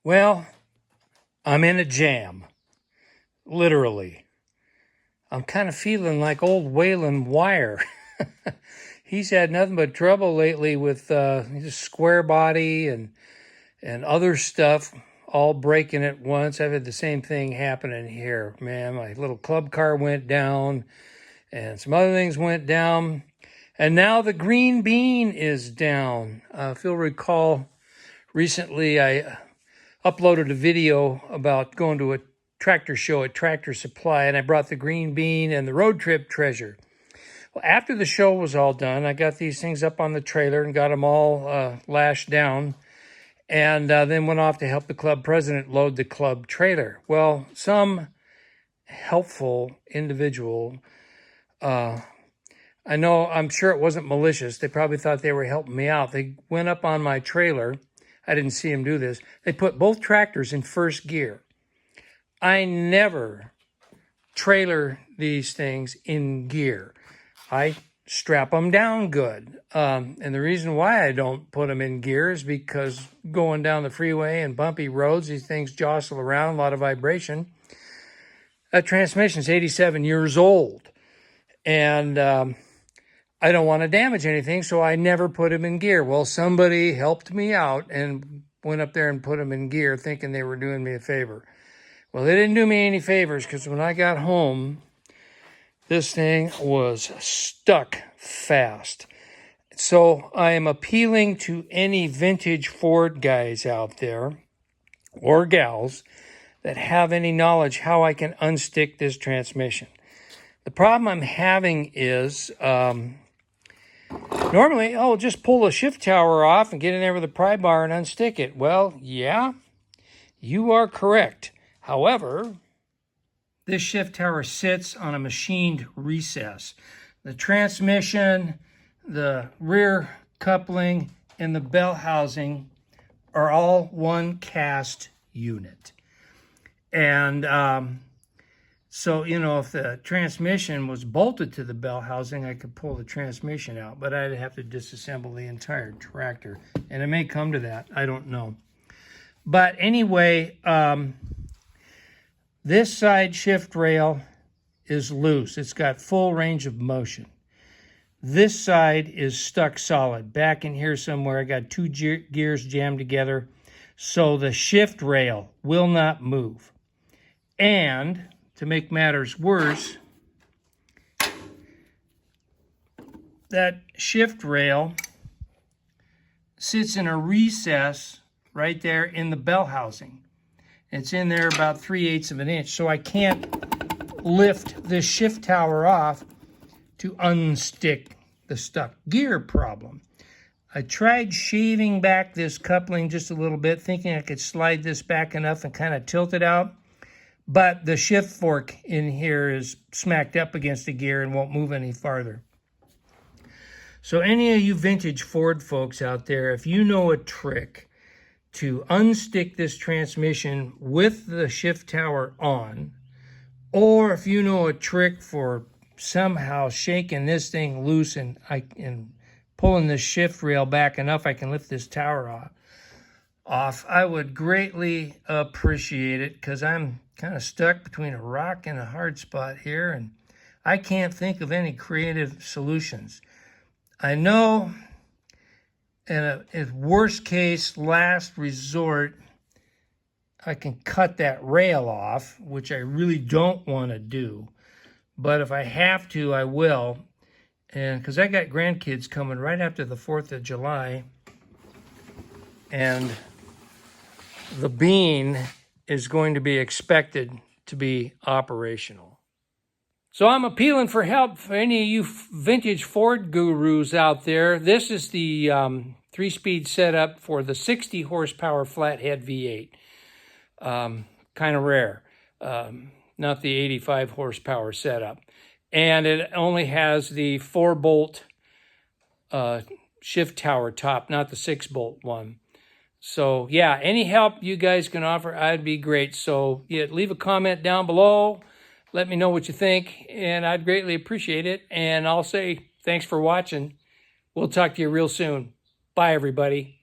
Well, I'm in a jam, literally. I'm kind of feeling like old Waylon Wire. He's had nothing but trouble lately with his square body and other stuff all breaking at once. I've had the same thing happening here. Man, my little club car went down and some other things went down. And now the green bean is down. If you'll recall, recently I uploaded a video about going to a tractor show at Tractor Supply, and I brought the green bean and the road trip treasure. Well, after the show was all done, I got these things up on the trailer and got them all lashed down, and then went off to help the club president load the club trailer. Well, some helpful individual, I'm sure it wasn't malicious. They probably thought they were helping me out. They went up on my trailer. I didn't see them do this. They put both tractors in first gear. I never trailer these things in gear. I strap them down good. And the reason why I don't put them in gear is because going down the freeway and bumpy roads, these things jostle around, a lot of vibration. That transmission's 87 years old. And I don't want to damage anything, so I never put them in gear. Well, somebody helped me out and went up there and put them in gear thinking they were doing me a favor. Well, they didn't do me any favors, because when I got home, this thing was stuck fast. So I am appealing to any vintage Ford guys out there, or gals, that have any knowledge how I can unstick this transmission. The problem I'm having is, normally, just pull the shift tower off and get in there with a pry bar and unstick it. Well, yeah, you are correct. However, this shift tower sits on a machined recess. The transmission, the rear coupling, and the bell housing are all one cast unit. And so, if the transmission was bolted to the bell housing, I could pull the transmission out, but I'd have to disassemble the entire tractor. And it may come to that. I don't know. But anyway, this side shift rail is loose. It's got full range of motion. This side is stuck solid. Back in here somewhere, I got two gears jammed together, so the shift rail will not move. And to make matters worse, that shift rail sits in a recess right there in the bell housing. It's in there about 3/8 of an inch, so I can't lift this shift tower off to unstick the stuck gear problem. I tried shaving back this coupling just a little bit, thinking I could slide this back enough and kind of tilt it out. But the shift fork in here is smacked up against the gear and won't move any farther. So any of you vintage Ford folks out there, if you know a trick to unstick this transmission with the shift tower on, or if you know a trick for somehow shaking this thing loose and pulling the shift rail back enough I can lift this tower off, I would greatly appreciate it, because I'm kind of stuck between a rock and a hard spot here, and I can't think of any creative solutions. I know in a worst case, last resort, I can cut that rail off, which I really don't want to do. But if I have to, I will. And because I got grandkids coming right after the 4th of July, and the bean is going to be expected to be operational. So I'm appealing for help for any of you vintage Ford gurus out there. This is the 3-speed setup for the 60 horsepower flathead V8. Kind of rare, not the 85 horsepower setup. And it only has the 4-bolt shift tower top, not the 6-bolt one. So yeah, any help you guys can offer, I'd be great. So yeah, leave a comment down below. Let me know what you think, and I'd greatly appreciate it. And I'll say thanks for watching. We'll talk to you real soon. Bye, everybody.